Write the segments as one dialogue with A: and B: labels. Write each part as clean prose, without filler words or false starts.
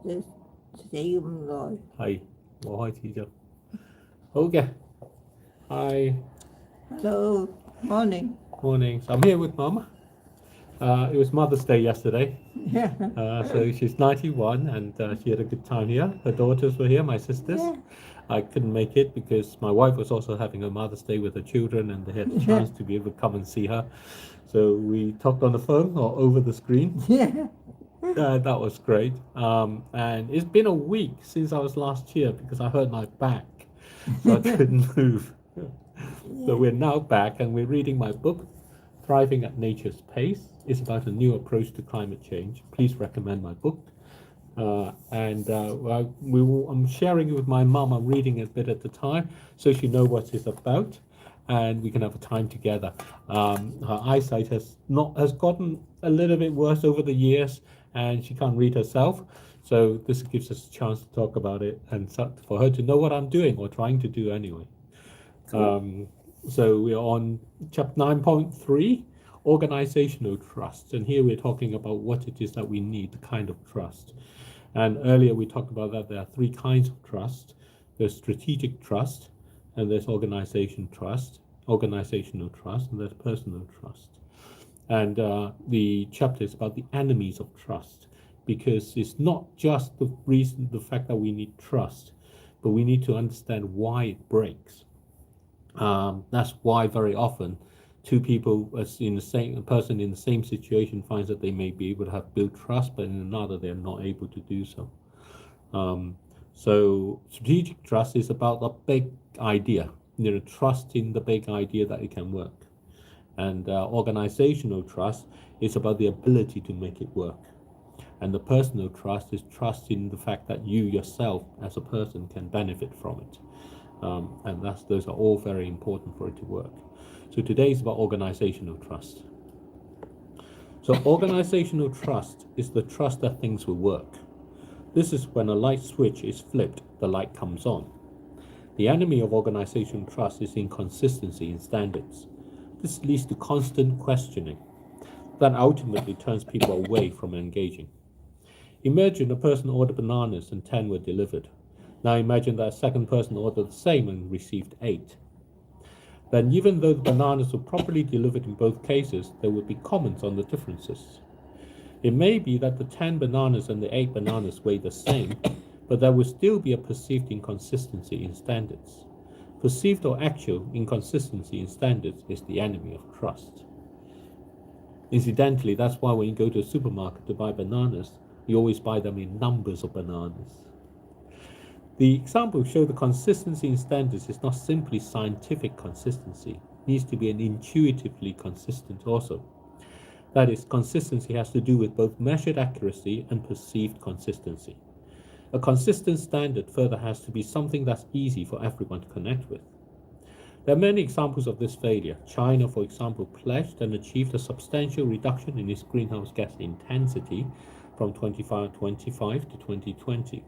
A: 就死咁耐。
B: 係，我開始咗。好嘅，Hi,
A: Hello, morning.
B: morning. So I'm here with Mum. It was Mother's Day yesterday.
A: Yeah.
B: So she's 91 and she had a good time here. Her daughters were here, my sisters.
A: Yeah.
B: I couldn't make it because my wife was also having a Mother's Day with her children and they had a chance to be able to come and see her. So we talked on the phone or over the screen.
A: Yeah.
B: That was great. And it's been a week since I was last here because I hurt my back, so I couldn't move. So we're now back and we're reading my book, Thriving at Nature's Pace. It's about a new approach to climate change. Please recommend my book. I'm sharing it with my mum. I'm reading it a bit at a time so she knows what it's about and we can have a time together. Her eyesight has gotten a little bit worse over the years and she can't read herself. So this gives us a chance to talk about it and for her to know what I'm doing or trying to do anyway. So we're on chapter 9.3, Organizational Trust. And here we're talking about what it is that we need, the kind of trust. And earlier we talked about that there are three kinds of trust. There's strategic trust, and there's organizational trust, and there's personal trust. And the chapter is about the enemies of trust, because it's not just the fact that we need trust, but we need to understand why it breaks. That's why very often two people a person in the same situation finds that they may be able to have built trust, but in another they're not able to do so. So strategic trust is about the big idea, trust in the big idea that it can work. And organizational trust is about the ability to make it work. And the personal trust is trust in the fact that you yourself as a person can benefit from it. And those are all very important for it to work. So today is about organizational trust. So organizational trust is the trust that things will work. This is when a light switch is flipped, the light comes on. The enemy of organizational trust is inconsistency in standards. This leads to constant questioning that ultimately turns people away from engaging. Imagine a person ordered bananas and 10 were delivered. Now imagine that a second person ordered the same and received 8. Then even though the bananas were properly delivered in both cases, there would be comments on the differences. It may be that the 10 bananas and the 8 bananas weigh the same, but there will still be a perceived inconsistency in standards. Perceived or actual inconsistency in standards is the enemy of trust. Incidentally, that's why when you go to a supermarket to buy bananas, you always buy them in numbers of bananas. The examples show the consistency in standards is not simply scientific consistency. It needs to be an intuitively consistent also. That is, consistency has to do with both measured accuracy and perceived consistency. A consistent standard further has to be something that's easy for everyone to connect with. There are many examples of this failure. China, for example, pledged and achieved a substantial reduction in its greenhouse gas intensity from 2025 to 2020.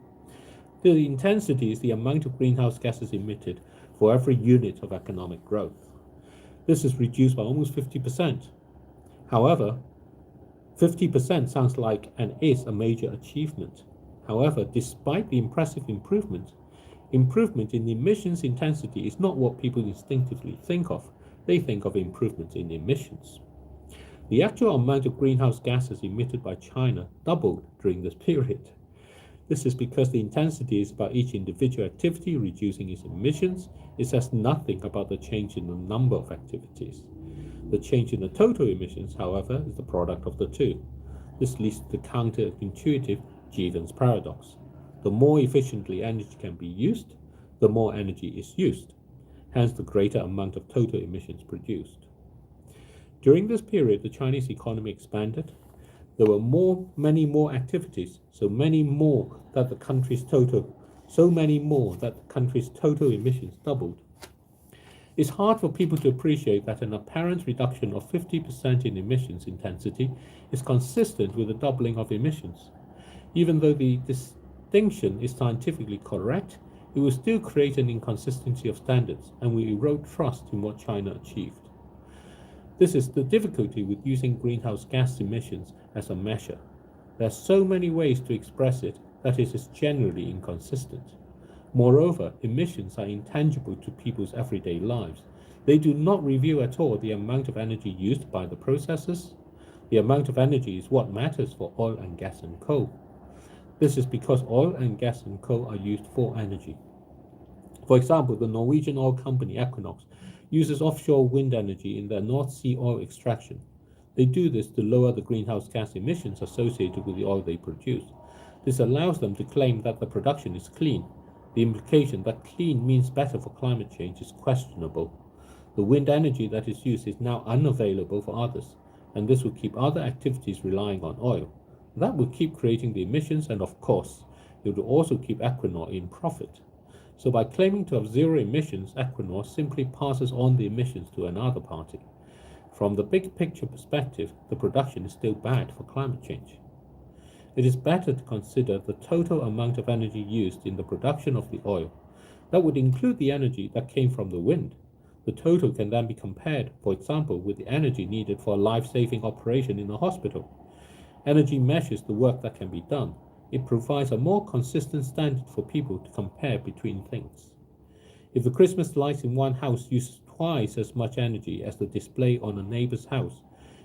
B: The intensity is the amount of greenhouse gases emitted for every unit of economic growth. This is reduced by almost 50%. However, 50% sounds like and is a major achievement. However, despite the impressive improvement in emissions intensity is not what people instinctively think of. They think of improvement in emissions. The actual amount of greenhouse gases emitted by China doubled during this period. This is because the intensity is about each individual activity reducing its emissions. It says nothing about the change in the number of activities. The change in the total emissions, however, is the product of the two. This leads to the counterintuitive Jevons paradox. The more efficiently energy can be used, the more energy is used, hence the greater amount of total emissions produced. During this period, the Chinese economy expanded. There were many more activities, so many more that the country's total emissions doubled. It's hard for people to appreciate that an apparent reduction of 50% in emissions intensity is consistent with a doubling of emissions. Even though the distinction is scientifically correct, it will still create an inconsistency of standards and will erode trust in what China achieved. This is the difficulty with using greenhouse gas emissions as a measure. There are so many ways to express it that is generally inconsistent. Moreover, emissions are intangible to people's everyday lives. They do not reveal at all the amount of energy used by the processes. The amount of energy is what matters for oil and gas and coal. This is because oil and gas and coal are used for energy. For example, the Norwegian oil company Equinor uses offshore wind energy in their North Sea oil extraction. They do this to lower the greenhouse gas emissions associated with the oil they produce. This allows them to claim that the production is clean. The implication that clean means better for climate change is questionable. The wind energy that is used is now unavailable for others, and this will keep other activities relying on oil. That will keep creating the emissions, and of course, it will also keep Equinor in profit. So by claiming to have zero emissions, Equinor simply passes on the emissions to another party. From the big picture perspective, the production is still bad for climate change. It is better to consider the total amount of energy used in the production of the oil. That would include the energy that came from the wind. The total can then be compared, for example, with the energy needed for a life-saving operation in a hospital. Energy measures the work that can be done. It provides a more consistent standard for people to compare between things. If the Christmas lights in one house use twice as much energy as the display on a neighbor's house,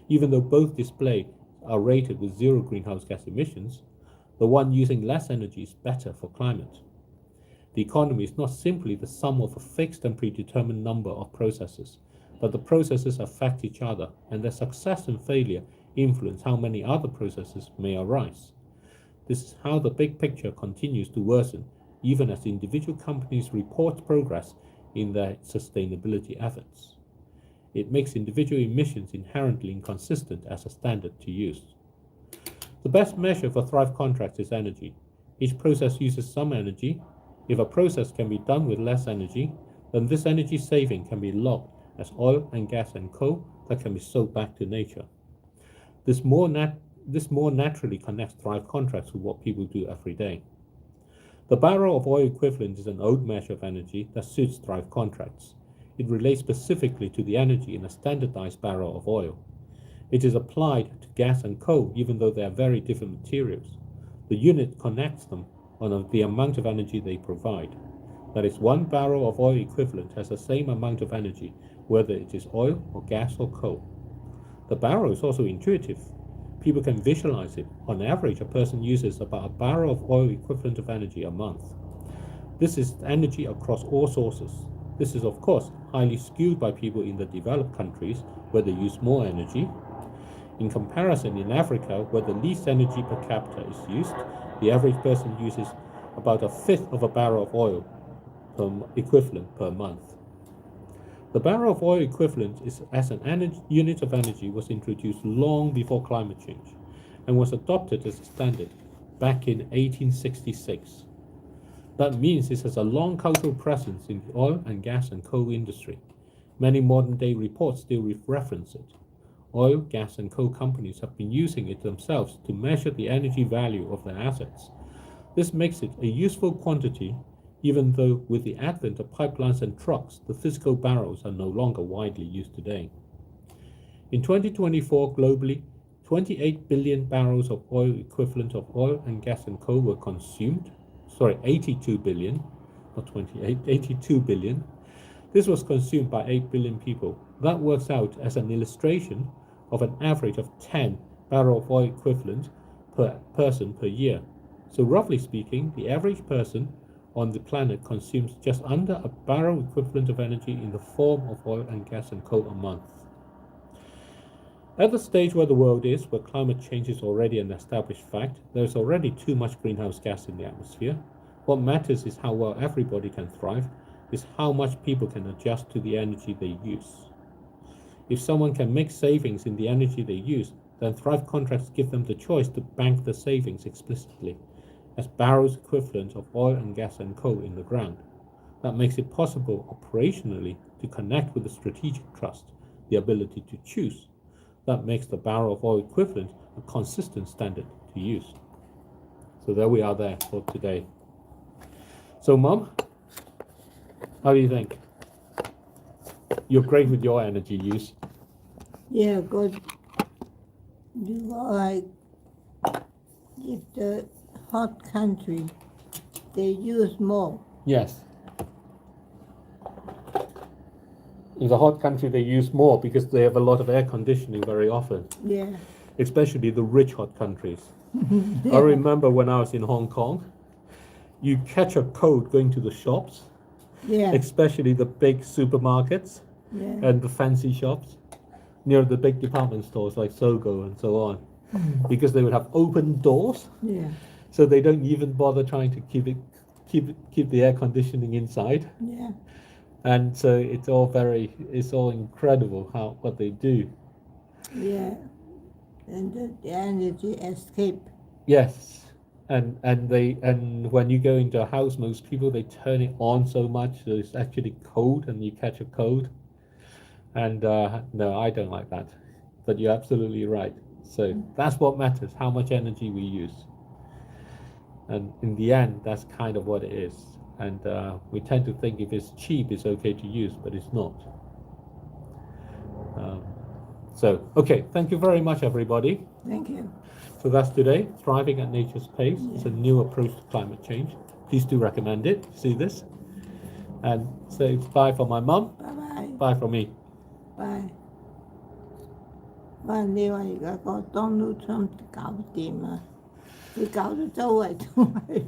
B: even though both displays are rated with zero greenhouse gas emissions, the one using less energy is better for climate. The economy is not simply the sum of a fixed and predetermined number of processes, but the processes affect each other, and their success and failure influence how many other processes may arise. This is how the big picture continues to worsen, even as individual companies report progress in their sustainability efforts. It makes individual emissions inherently inconsistent as a standard to use. The best measure for Thrive contracts is energy. Each process uses some energy. If a process can be done with less energy, then this energy saving can be logged as oil and gas and coal that can be sold back to nature. This more naturally connects Thrive contracts with what people do every day. The barrel of oil equivalent is an old measure of energy that suits Thrive contracts. It relates specifically to the energy in a standardized barrel of oil. It is applied to gas and coal, even though they are very different materials. The unit connects them on the amount of energy they provide. That is, one barrel of oil equivalent has the same amount of energy, whether it is oil or gas or coal. The barrel is also intuitive. People can visualize it. On average, a person uses about a barrel of oil equivalent of energy a month. This is energy across all sources. This is, of course, highly skewed by people in the developed countries, where they use more energy. In comparison, in Africa, where the least energy per capita is used, the average person uses about a fifth of a barrel of oil equivalent per month. The barrel of oil equivalent as an unit of energy was introduced long before climate change and was adopted as a standard back in 1866. That means it has a long cultural presence in the oil and gas and coal industry. Many modern-day reports still reference it. Oil, gas, and coal companies have been using it themselves to measure the energy value of their assets. This makes it a useful quantity, even though with the advent of pipelines and trucks, the physical barrels are no longer widely used today. In 2024, globally, 28 billion barrels of oil equivalent of oil and gas and coal were consumed. 82 billion, not 28, 82 billion. This was consumed by 8 billion people. That works out as an illustration of an average of 10 barrels of oil equivalent per person per year. So roughly speaking, the average person on the planet consumes just under a barrel equivalent of energy in the form of oil and gas and coal a month. At the stage where the world is, where climate change is already an established fact, there is already too much greenhouse gas in the atmosphere. What matters is how well everybody can thrive, is how much people can adjust to the energy they use. If someone can make savings in the energy they use, then Thrive contracts give them the choice to bank the savings explicitly as barrels equivalent of oil and gas and coal in the ground. That makes it possible operationally to connect with the strategic trust, the ability to choose. That makes the barrel of oil equivalent a consistent standard to use. So there we are there for today. So Mom, how do you think? You're great with your energy use.
A: Yeah, good. Do I get the hot country, they use more.
B: Yes. In the hot country, they use more because they have a lot of air conditioning very often,
A: Yeah.
B: especially the rich hot countries. I remember when I was in Hong Kong, you catch a cold going to the shops,
A: Yeah.
B: especially the big supermarkets
A: Yeah.
B: and the fancy shops near the big department stores like Sogo and so on, because they would have open doors,
A: Yeah.
B: so they don't even bother trying to keep the air conditioning inside.
A: Yeah.
B: And so it's all incredible what they do.
A: Yeah. And the energy escape.
B: Yes. And when you go into a house, most people, they turn it on so much that it's actually cold and you catch a cold. And no, I don't like that. But you're absolutely right. So that's what matters, how much energy we use. And in the end, that's kind of what it is. And we tend to think if it's cheap, it's okay to use, but it's not. Okay, thank you very much, everybody.
A: Thank you.
B: So that's today, Thriving at Nature's Pace. It's a new approach to climate change. Please do recommend it. See this. And say bye for my mum.
A: Bye-bye.
B: Bye for me.
A: Bye. 哇！你話而家個 Donald Trump 搞掂啊？佢搞到周圍都係